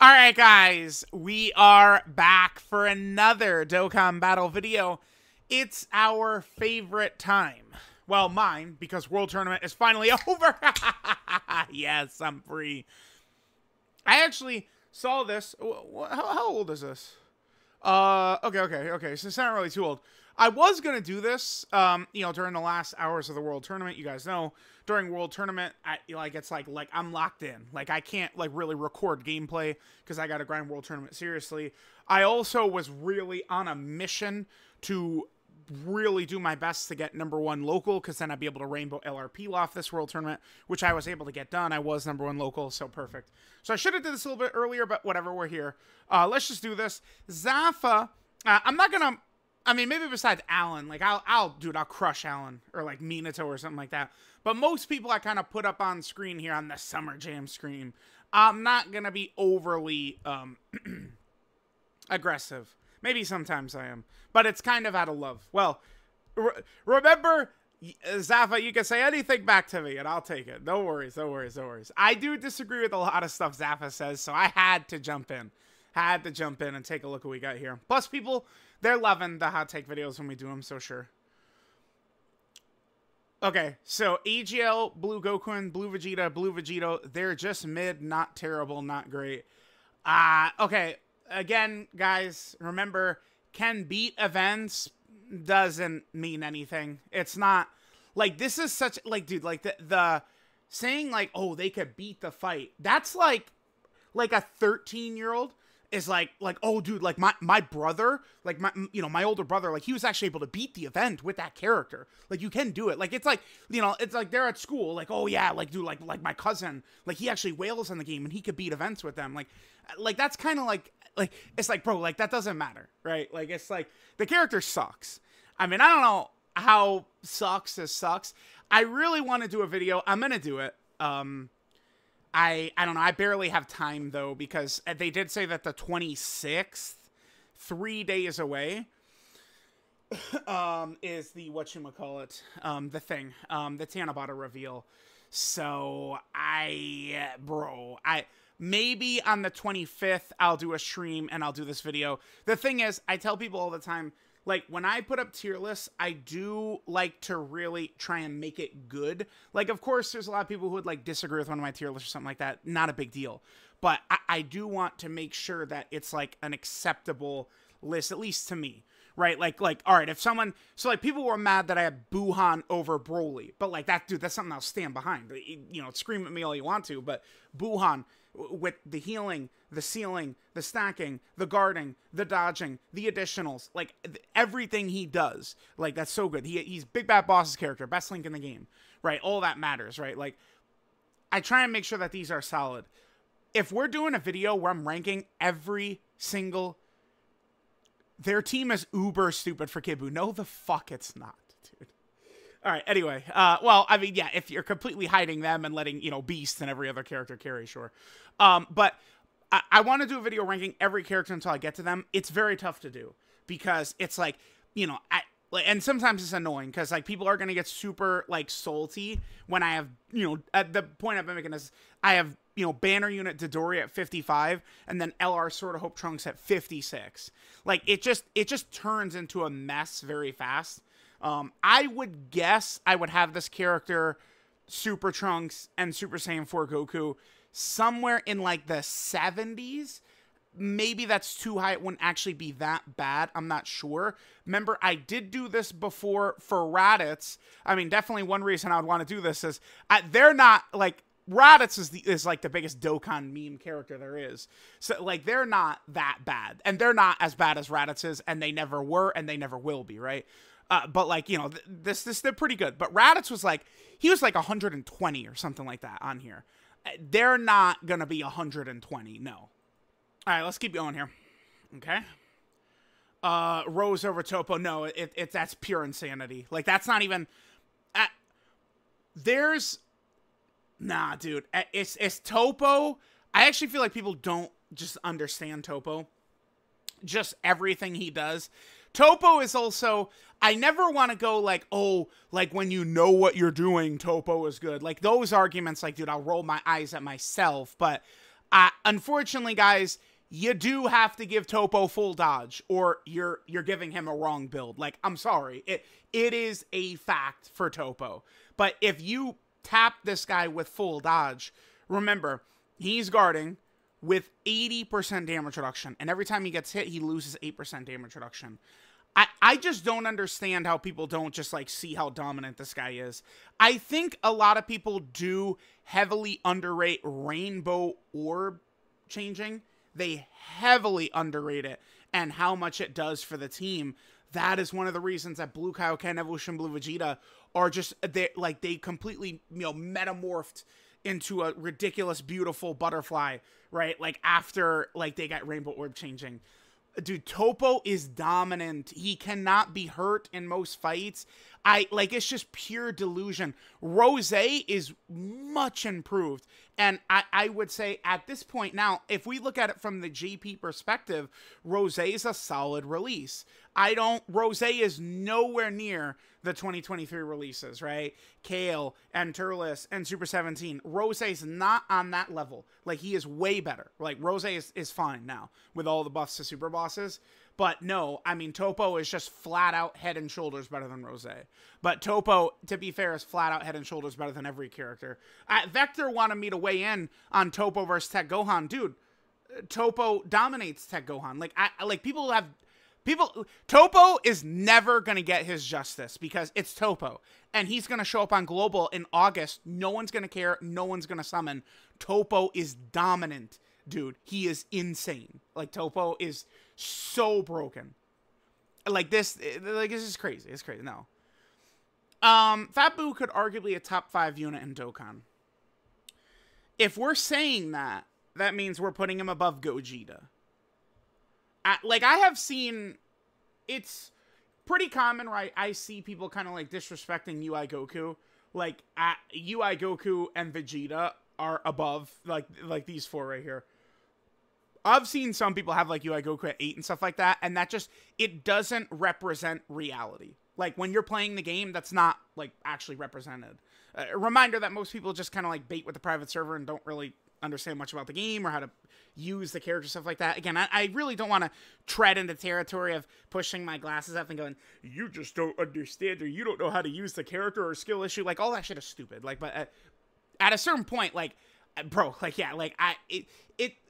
Alright guys, we are back for another Dokkan battle video. It's our favorite time. Well, mine, because World Tournament is finally over. Yes, I'm free. I actually saw this. How old is this? Okay. So it's not really too old. I was gonna do this, during the last hours of the World Tournament. You guys know, during World Tournament, it's like I'm locked in. Like, I can't, really record gameplay because I gotta grind World Tournament seriously. I also was really on a mission to really do my best to get #1 local, because then I'd be able to rainbow LRP off this World Tournament, which I was able to get done. I was #1 local, so perfect. So I should have did this a little bit earlier, but whatever, we're here. Let's just do this. Zaffa, I'm not gonna... I mean, maybe besides Alan, I'll crush Alan, or Minato or something like that. But most people I kind of put up on screen here on the Summer Jam screen. I'm not going to be overly aggressive. Maybe sometimes I am, but it's kind of out of love. Well, remember, Zaffa, you can say anything back to me and I'll take it. No worries. I do disagree with a lot of stuff Zaffa says, so I had to jump in. And take a look at what we got here. Plus, people, they're loving the hot take videos when we do them, so sure. Okay, so AGL, Blue Goku, Blue Vegeta, Blue Vegito, they're just mid, not terrible, not great. Okay, again, guys, remember, can beat events doesn't mean anything. It's not, this is such, dude, the saying, oh, they could beat the fight, that's like a 13-year-old is oh, dude, my brother, my older brother, he was actually able to beat the event with that character. You can do it. It's it's they're at school, oh yeah, dude, my cousin, he actually wails in the game and he could beat events with them. That's kind of it's bro, that doesn't matter, right? It's the character sucks. I mean, I don't know how sucks is sucks. I really want to do a video. I'm gonna do it. I don't know. I barely have time, though, because they did say that the 26th, 3 days away, is the, whatchamacallit, the thing, the Tanabata reveal. So, maybe on the 25th, I'll do a stream and I'll do this video. The thing is, I tell people all the time, when I put up tier lists, I do like to really try and make it good. Of course, there's a lot of people who would, disagree with one of my tier lists or something like that. Not a big deal. But I do want to make sure that it's, an acceptable list, at least to me. Right? All right, if someone... So, people were mad that I had Buhan over Broly. But, that, dude, that's something I'll stand behind. Scream at me all you want to, but Buhan... with the healing, the sealing, the stacking, the guarding, the dodging, the additionals, everything he does, that's so good. He's Big Bad Boss's character, best Link in the game, right? All that matters, right? I try and make sure that these are solid. If we're doing a video where I'm ranking every single... Their team is uber stupid for Kibu. No, the fuck it's not, dude. All right, anyway, well, I mean, yeah, if you're completely hiding them and letting, Beast and every other character carry, sure. But I want to do a video ranking every character until I get to them. It's very tough to do because it's and sometimes it's annoying because, people are going to get super, salty when I have, at the point I've been making this, I have, Banner Unit Dodori at 55 and then LR Sword of Hope Trunks at 56. It just turns into a mess very fast. I would guess I would have this character, Super Trunks and Super Saiyan 4 Goku, somewhere in the 70s. Maybe that's too high. It wouldn't actually be that bad. I'm not sure. Remember, I did do this before for Raditz. I mean, definitely one reason I would want to do this is they're not Raditz is the biggest Dokkan meme character there is. So they're not that bad, and they're not as bad as Raditz is, and they never were, and they never will be, right? But they're pretty good. But Raditz was he was 120 or something like that on here. They're not gonna be 120, no. All right, let's keep going here. Okay. Rose over Topo. No, that's pure insanity. That's not even. Nah, dude. It's Topo. I actually feel like people don't just understand Topo. Just everything he does. Topo is also, I never want to go oh, when you know what you're doing, Topo is good. Those arguments, dude, I'll roll my eyes at myself, but Unfortunately, guys, you do have to give Topo full dodge, or you're giving him a wrong build. Like, I'm sorry. It is a fact for Topo. But if you tap this guy with full dodge, remember, he's guarding with 80% damage reduction. And every time he gets hit, he loses 8% damage reduction. I just don't understand how people don't just, like, see how dominant this guy is. I think a lot of people do heavily underrate Rainbow Orb changing. They heavily underrate it and how much it does for the team. That is one of the reasons that Blue Kaioken, Evolution Blue Vegeta are just, they completely, metamorphed into a ridiculous, beautiful butterfly, right? Like, after, like, they got Rainbow Orb changing. Dude, Topo is dominant. He cannot be hurt in most fights. It's just pure delusion. Rose is much improved. And I would say at this point now, if we look at it from the JP perspective, Rose is a solid release. Rose is nowhere near the 2023 releases, right? Kale and Turles and Super 17. Rose is not on that level. Like, he is way better. Like, Rose is fine now with all the buffs to super bosses. But no, I mean, Topo is just flat out head and shoulders better than Rose. But Topo, to be fair, is flat out head and shoulders better than every character. Vector wanted me to weigh in on Topo versus Tech Gohan. Dude, Topo dominates Tech Gohan. Topo is never going to get his justice because it's Topo. And he's going to show up on Global in August. No one's going to care. No one's going to summon. Topo is dominant, dude. He is insane. Like, Topo is so broken. This is crazy. It's crazy. No. Fat Boo could arguably a top 5 unit in Dokkan. If we're saying that, that means we're putting him above Gogeta. I have seen, it's pretty common, right? I see people kind of, like, disrespecting UI Goku. Like, UI Goku and Vegeta are above, like these four right here. I've seen some people have, like, UI Goku at 8 and stuff like that, and that just, it doesn't represent reality. Like, when you're playing the game, that's not, like, actually represented. A reminder that most people just kind of, like, bait with the private server and don't really understand much about the game or how to use the character, stuff like that. Again, I really don't want to tread into territory of pushing my glasses up and going, you just don't understand, or you don't know how to use the character, or skill issue. Like, all that shit is stupid. Like, but at a certain point, like, bro, like, yeah, like,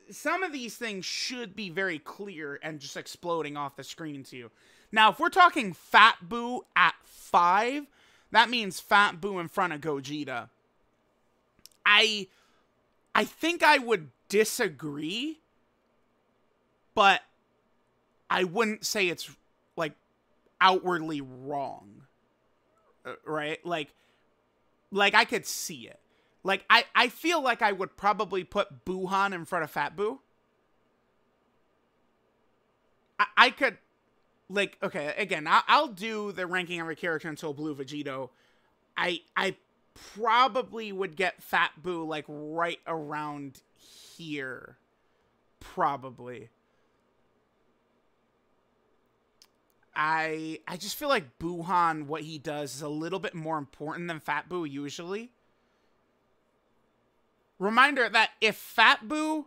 some of these things should be very clear and just exploding off the screen to you. Now, if we're talking Fat Boo at 5, that means Fat Boo in front of Gogeta. I think I would disagree, but I wouldn't say it's, like, outwardly wrong, right? Like I could see it. Like, I feel like I would probably put Buhan in front of Fat Boo. I could, like, okay, again, I'll do the ranking every character until Blue Vegito. I probably would get Fat Boo, like, right around here. Probably. I just feel like Buhan, what he does, is a little bit more important than Fat Boo usually. Reminder that if Fat Boo,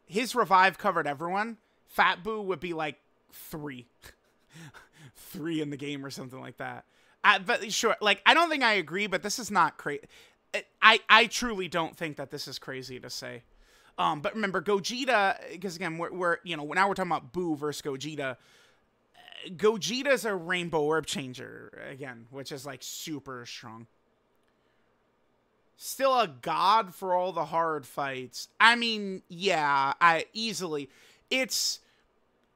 his revive covered everyone, Fat Boo would be like 3. 3 in the game or something like that. But sure, like, I don't think I agree, but this is not crazy. I truly don't think that this is crazy to say. But remember, Gogeta, because again, we're now we're talking about Boo versus Gogeta. Gogeta's a Rainbow Orb changer, again, which is, like, super strong. Still a god for all the hard fights. I mean, yeah, easily. It's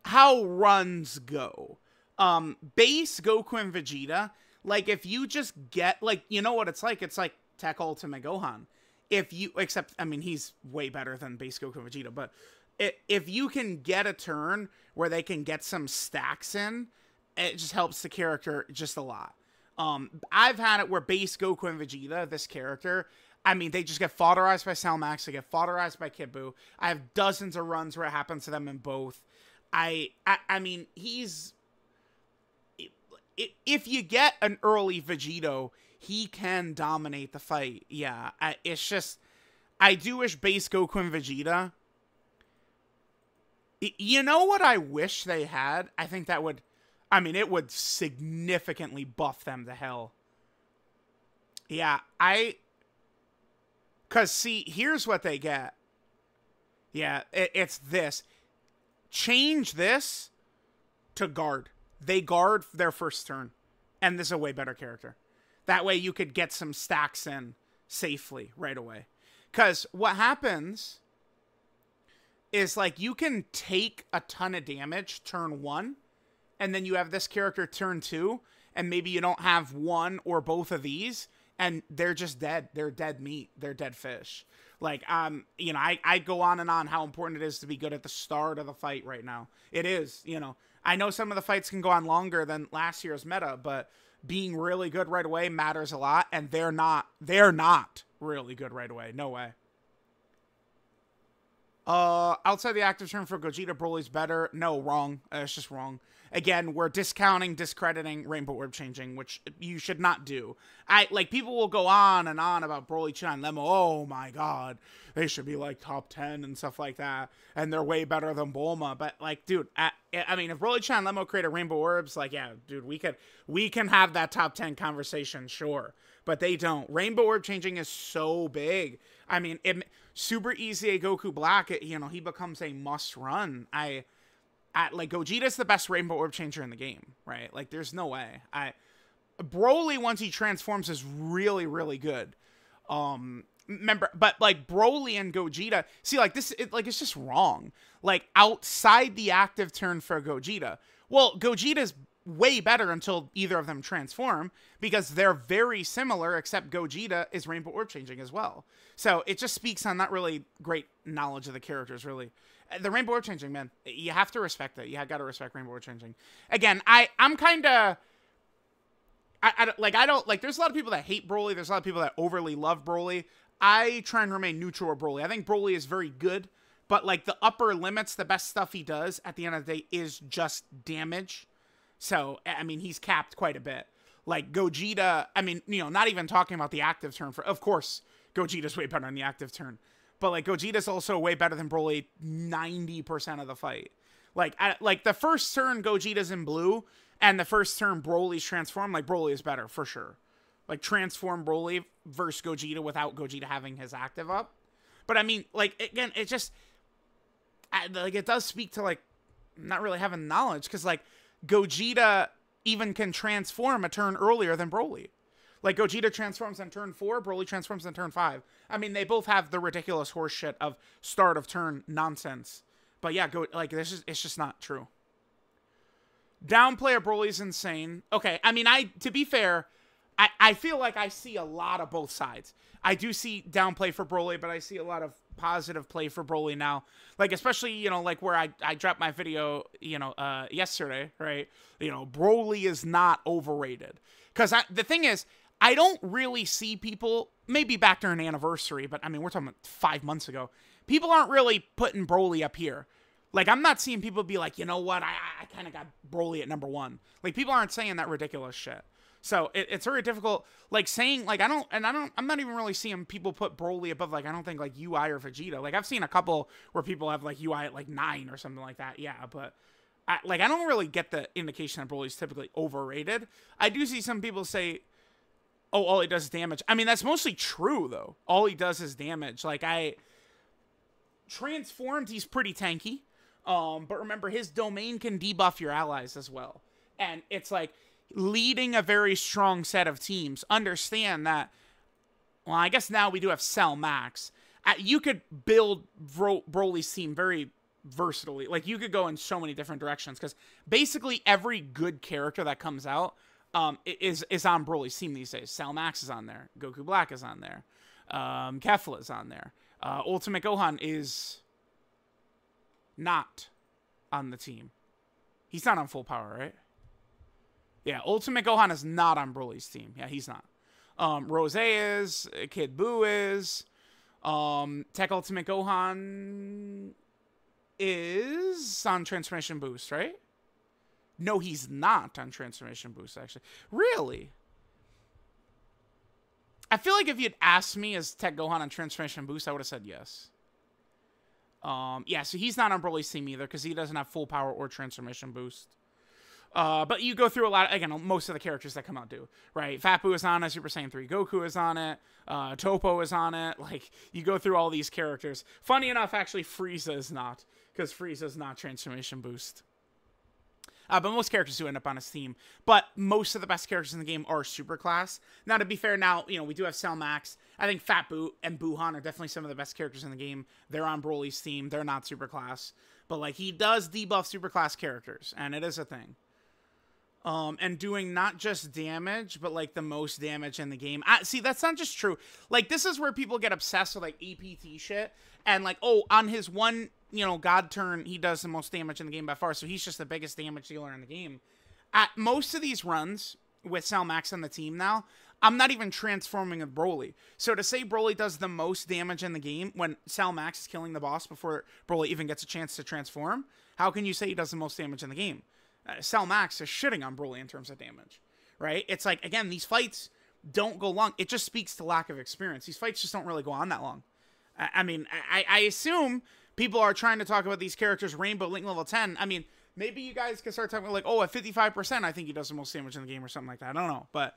how runs go. Base Goku and Vegeta, like, if you just get, like, you know what it's like? It's like Tech Ultimate Gohan. Except, I mean, he's way better than base Goku and Vegeta, but if you can get a turn where they can get some stacks in, it just helps the character just a lot. I've had it where base Goku and Vegeta, this character, I mean, they just get fodderized by Salmax, they get fodderized by Kid Buu. I have dozens of runs where it happens to them in both. I mean, if you get an early Vegito, he can dominate the fight. Yeah, it's just, I do wish base Goku and Vegeta. You know what I wish they had? I think that would, I mean, it would significantly buff them to hell. Yeah, because see, here's what they get. Yeah, it's this. Change this to guard. They guard their first turn. And this is a way better character. That way you could get some stacks in safely right away. Because what happens is, like, you can take a ton of damage turn 1, and then you have this character turn 2, and maybe you don't have one or both of these, and they're just dead. They're dead meat. They're dead fish. Like, you know, I go on and on how important it is to be good at the start of the fight right now. It is, you know. I know some of the fights can go on longer than last year's meta, but being really good right away matters a lot, and they're not really good right away. No way. Outside the active turn for Gogeta, Broly's better. No, wrong. It's just wrong. Again, we're discrediting Rainbow Orb changing, which you should not do. Like, people will go on and on about Broly, Chi, and Lemmo. Oh my god, they should be like top 10 and stuff like that, and they're way better than Bulma. But like, dude, I mean, if Broly, Chi, and Lemmo created Rainbow Orbs, like, yeah, dude, we can have that top 10 conversation, sure. But they don't. Rainbow Orb changing is so big. I mean, super easy. Goku Black, you know, he becomes a must run. Like, Gogeta's the best Rainbow Orb changer in the game, right? Like, there's no way. Broly, once he transforms, is really, really good. Remember, but like Broly and Gogeta, see, like this, it's just wrong. Like, outside the active turn for Gogeta, well, Gogeta's way better until either of them transform, because they're very similar, except Gogeta is Rainbow Orb changing as well. So it just speaks on not really great knowledge of the characters, really. The Rainbow Orb changing, man, you have to respect it. You got to respect Rainbow Orb changing. Again, I'm kind of, I don't, like, there's a lot of people that hate Broly. There's a lot of people that overly love Broly. I try and remain neutral with Broly. I think Broly is very good, but like the upper limits, the best stuff he does at the end of the day is just damage. So, I mean, he's capped quite a bit. Like, Gogeta, I mean, you know, not even talking about the active turn of course, Gogeta's way better on the active turn. But, like, Gogeta's also way better than Broly 90% of the fight. Like, like, the first turn Gogeta's in blue, and the first turn Broly's transformed, like, Broly is better, for sure. Like, transform Broly versus Gogeta without Gogeta having his active up. But, I mean, like, again, it just, like, it does speak to, like, not really having knowledge, because, like, Gogeta even can transform a turn earlier than Broly. Like, Gogeta transforms on turn 4, Broly transforms on turn 5. I mean, they both have the ridiculous horseshit of start of turn nonsense. But yeah, like, it's just not true. Downplay of Broly's insane. Okay, I mean, to be fair, I feel like I see a lot of both sides. I do see downplay for Broly, but I see a lot of positive play for Broly now. Like, especially, you know, like where I dropped my video, you know, yesterday, right? You know, Broly is not overrated. Because the thing is, I don't really see people, maybe back during an anniversary, but I mean, we're talking about 5 months ago. People aren't really putting Broly up here. Like, I'm not seeing people be like, you know what, I kind of got Broly at number 1. Like, people aren't saying that ridiculous shit. So it's very difficult, like, saying, like, I'm not even really seeing people put Broly above, like, I don't think, like, UI or Vegeta. Like, I've seen a couple where people have, like, UI at, like, 9 or something like that. Yeah, but, I don't really get the indication that Broly's typically overrated. I do see some people say, oh, all he does is damage. I mean, that's mostly true, though. All he does is damage. Like, transformed, he's pretty tanky. But remember, his domain can debuff your allies as well. And it's like, leading a very strong set of teams, understand that, well, I guess now we do have Cell Max. You could build Broly's team very versatily. Like, you could go in so many different directions, because basically every good character that comes out is on Broly's team these days. Cell Max is on there. Goku Black is on there. Kefla is on there. Ultimate Gohan is not on the team. He's not on full power, right? Yeah, Ultimate Gohan is not on Broly's team. Yeah, he's not. Rose is. Kid Buu is. Tech Ultimate Gohan is on Transformation Boost, right? No, he's not on Transformation Boost, actually. Really? I feel like if you'd asked me as Tech Gohan on Transformation Boost, I would have said yes. Yeah, so he's not on Broly's team either because he doesn't have full power or Transformation Boost. But you go through a lot, again, most of the characters that come out do, right? Fat Boo is on it, Super Saiyan 3 Goku is on it, Topo is on it, like, you go through all these characters. Funny enough, actually, Frieza is not, because Frieza is not Transformation Boost. But most characters do end up on his team. But most of the best characters in the game are super class. Now, to be fair, now, you know, we do have Cell Max. I think Fat Boo and Buhan are definitely some of the best characters in the game. They're on Broly's team. They're not super class. But, like, he does debuff super class characters, and it is a thing. And doing not just damage, but, like, the most damage in the game. See, that's not just true. Like, this is where people get obsessed with, like, APT shit. And, like, oh, on his one, you know, God turn, he does the most damage in the game by far. So he's just the biggest damage dealer in the game. At most of these runs with Cell Max on the team now, I'm not even transforming with Broly. So to say Broly does the most damage in the game when Cell Max is killing the boss before Broly even gets a chance to transform, how can you say he does the most damage in the game? Cell Max is shitting on Broly in terms of damage, right? It's like, again, these fights don't go long. It just speaks to lack of experience. These fights just don't really go on that long. I mean, I assume people are trying to talk about these characters Rainbow Link level 10. I mean, maybe you guys can start talking like, oh, at 55%, I think he does the most damage in the game or something like that. I don't know. But,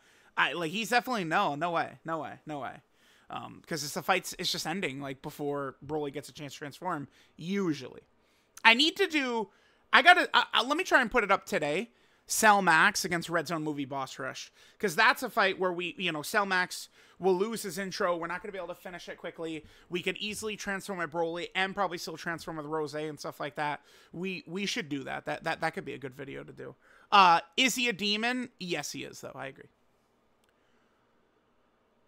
like, he's definitely, no way. Because it's the fights, it's just ending, like, before Broly gets a chance to transform, usually. I need to do... let me try and put it up today. Cell Max against Red Zone Movie Boss Rush. Because that's a fight where we, you know, Cell Max will lose his intro. We're not going to be able to finish it quickly. We could easily transform with Broly and probably still transform with Rose and stuff like that. We should do that. That could be a good video to do. Is he a demon? Yes, he is, though. I agree.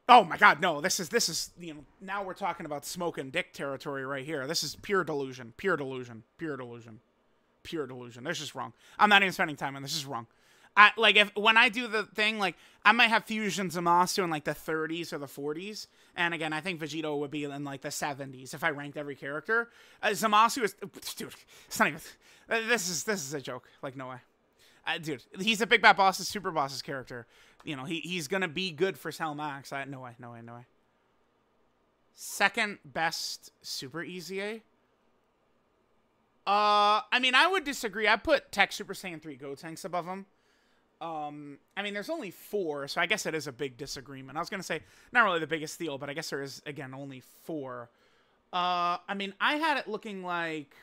Oh my god, no. This is, you know, now we're talking about smoke and dick territory right here. This is pure delusion. Pure delusion. Pure delusion. Pure delusion. This is wrong. I'm not even spending time on this. This is wrong. Like, when I do the thing, like, I might have Fusion Zamasu in, like, the 30s or the 40s. And, again, I think Vegito would be in, like, the 70s if I ranked every character. Zamasu is... Dude, it's not even... This is a joke. Like, no way. Dude, he's a Big Bad Boss's Super Boss's character. You know, he's gonna be good for Cell Max. No way. Second best Super Easy. I mean, I would disagree. I put Tech Super Saiyan 3 Gotenks above him. I mean, there's only 4, so I guess it is a big disagreement. I was going to say, not really the biggest deal, but I guess there is, again, only 4. I mean, I had it looking like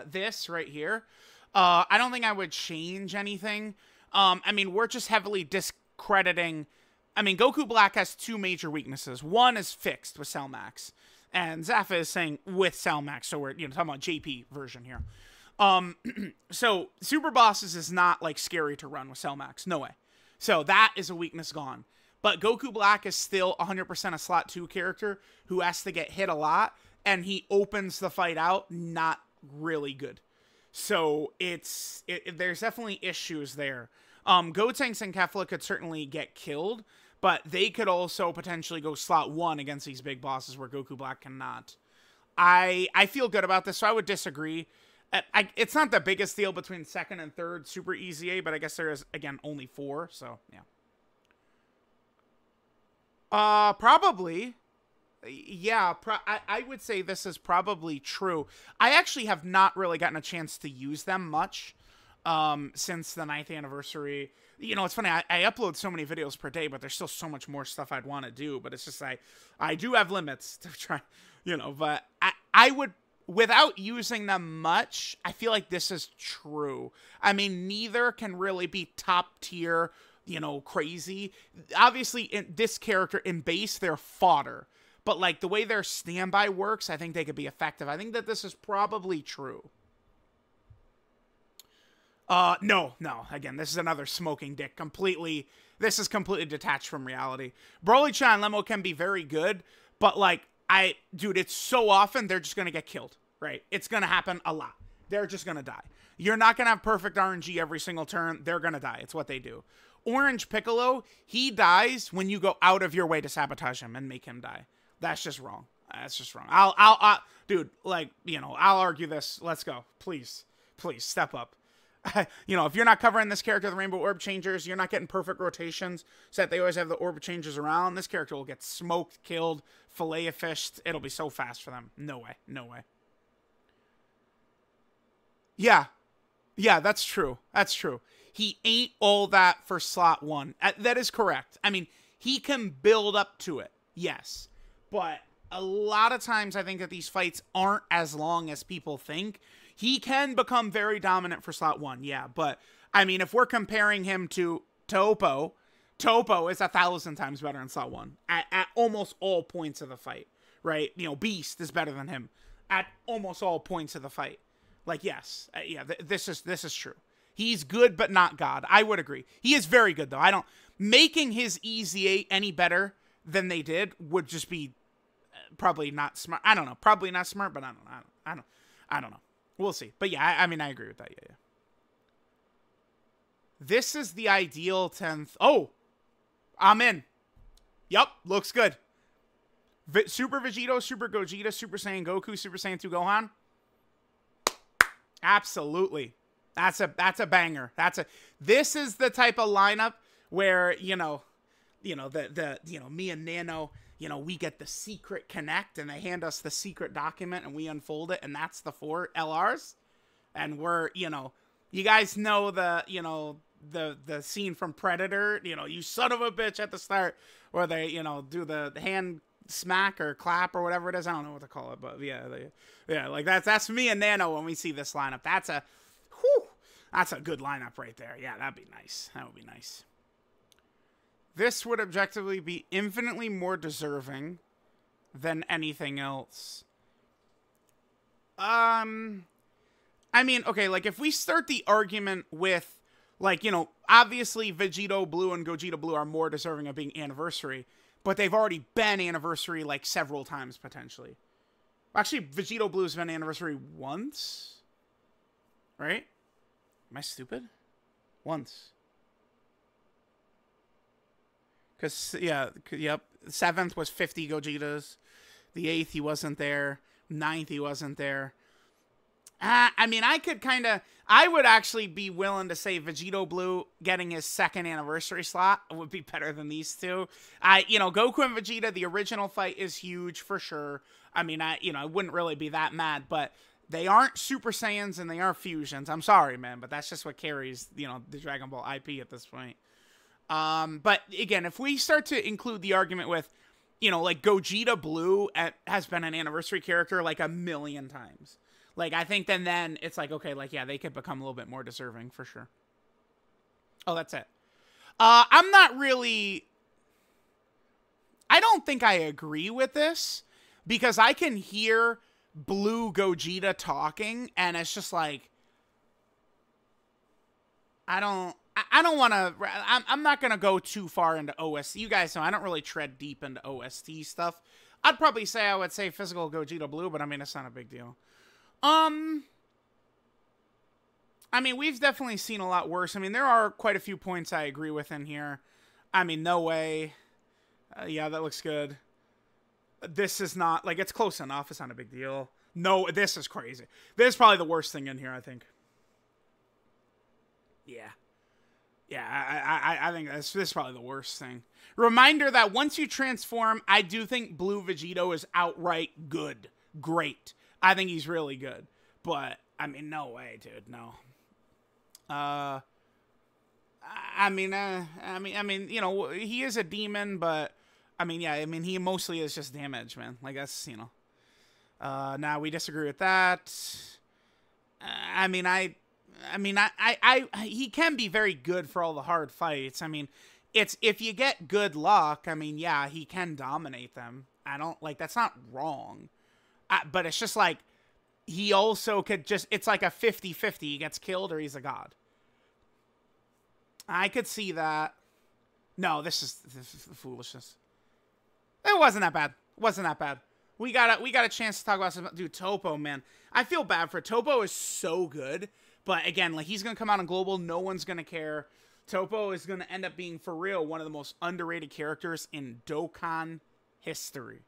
this right here. I don't think I would change anything. I mean, we're just heavily discrediting. I mean, Goku Black has 2 major weaknesses. One is fixed with Cell Max. And Zaffa is saying with Cell Max, so we're, you know, talking about JP version here. So Super Bosses is not, like, scary to run with Cell Max. No way. So that is a weakness gone. But Goku Black is still 100% a slot 2 character who has to get hit a lot, and he opens the fight out not really good. So there's definitely issues there. Gotenks and Kefla could certainly get killed, but they could also potentially go slot 1 against these big bosses where Goku Black cannot. I feel good about this, so I would disagree. It's not the biggest deal between second and third Super EZA, but I guess there is, again, only 4, so, yeah. Probably. Yeah, I would say this is probably true. I actually have not really gotten a chance to use them much since the 9th anniversary. You know, it's funny, I upload so many videos per day, but there's still so much more stuff I'd want to do, but it's just I do have limits to try, you know, but I would, without using them much, I feel like this is true. I mean, neither can really be top tier, you know, crazy. Obviously, in this character, in base, they're fodder. But, like, the way their standby works, I think they could be effective. I think that this is probably true. No. Again, this is another smoking dick. This is completely detached from reality. Broly-chan and Lemo can be very good, but, like, dude, it's so often they're just gonna get killed, right? It's gonna happen a lot. They're just gonna die. You're not gonna have perfect RNG every single turn. They're gonna die. It's what they do. Orange Piccolo, he dies when you go out of your way to sabotage him and make him die. That's just wrong. That's just wrong. Dude, like, you know, I'll argue this. Let's go. Please, step up. you know, if you're not covering this character, the Rainbow Orb Changers, you're not getting perfect rotations so that they always have the Orb Changers around, this character will get smoked, killed, fillet-fished. It'll be so fast for them. No way. No way. Yeah. Yeah, that's true. That's true. He ain't all that for slot 1. That is correct. I mean, he can build up to it. Yes. But a lot of times I think that these fights aren't as long as people think. He can become very dominant for slot 1. Yeah, but I mean, if we're comparing him to Topo, Topo is 1,000 times better in slot 1 at almost all points of the fight, right? You know, Beast is better than him at almost all points of the fight. Like, yes, yeah, this is true. He's good, but not God. I would agree. He is very good, though. Making his EZ8 any better than they did would just be probably not smart. I don't know. Probably not smart, but I don't know. We'll see. But yeah, I mean, I agree with that. Yeah. This is the ideal 10th. Oh, I'm in. Yup, looks good. Super Vegito, Super Gogeta, Super Saiyan Goku, Super Saiyan 2 Gohan. Absolutely. That's a banger. This is the type of lineup where, me and Nano, we get the secret connect and they hand us the secret document and we unfold it, and that's the 4 LRs. And we're, you guys know the scene from Predator, you son of a bitch at the start where they, do the hand smack or clap or whatever it is. I don't know what to call it, but yeah, like that's me and Nano when we see this lineup. That's a good lineup right there. Yeah, that'd be nice. That would be nice. This would objectively be infinitely more deserving than anything else. I mean, okay, like if we start the argument with, like, obviously Vegito Blue and Gogeta Blue are more deserving of being Anniversary, but they've already been Anniversary like several times potentially. Actually, Vegito Blue's been Anniversary once, right? Am I stupid? Once. Because, yeah, yep. 7th was 50 Gogetas. The 8th, he wasn't there. 9th, he wasn't there. I mean, I would actually be willing to say Vegito Blue getting his 2nd Anniversary slot would be better than these two. Goku and Vegeta, the original fight is huge for sure. I mean, I wouldn't really be that mad, but they aren't Super Saiyans and they aren't fusions. I'm sorry, man, but that's just what carries, the Dragon Ball IP at this point. But again, if we start to include the argument with, like Gogeta Blue has been an Anniversary character like 1,000,000 times. Like, I think then it's like, okay, like, yeah, they could become a little bit more deserving for sure. Oh, that's it. I'm not really... I don't think I agree with this because I can hear Blue Gogeta talking and it's just like... I don't want to... I'm not going to go too far into OST. You guys know I don't really tread deep into OST stuff. I'd probably say I would say physical Gogeta Blue, but I mean, it's not a big deal. I mean, we've definitely seen a lot worse. I mean, there are quite a few points I agree with in here. I mean, no way. Yeah, that looks good. This is not, like, it's close enough. It's not a big deal. No, this is crazy. This is probably the worst thing in here, I think. Yeah. Yeah, I think this is probably the worst thing. Reminder that once you transform, I do think Blue Vegito is outright good. Great. I think he's really good. But, I mean, no way, dude. No. I mean, he is a demon, but, I mean, yeah, I mean, he mostly is just damage, man. Like, that's, now we disagree with that. He can be very good for all the hard fights. I mean, if you get good luck, I mean, yeah, he can dominate them. That's not wrong. But it's just like, he also could it's like a 50-50. He gets killed or he's a god. I could see that. No, this is foolishness. It wasn't that bad. It wasn't that bad. We got a chance to talk about some... Dude, Topo, man. I feel bad for Topo is so good. But again, like, he's going to come out on Global. No one's going to care. Topo is going to end up being, for real, one of the most underrated characters in Dokkan history.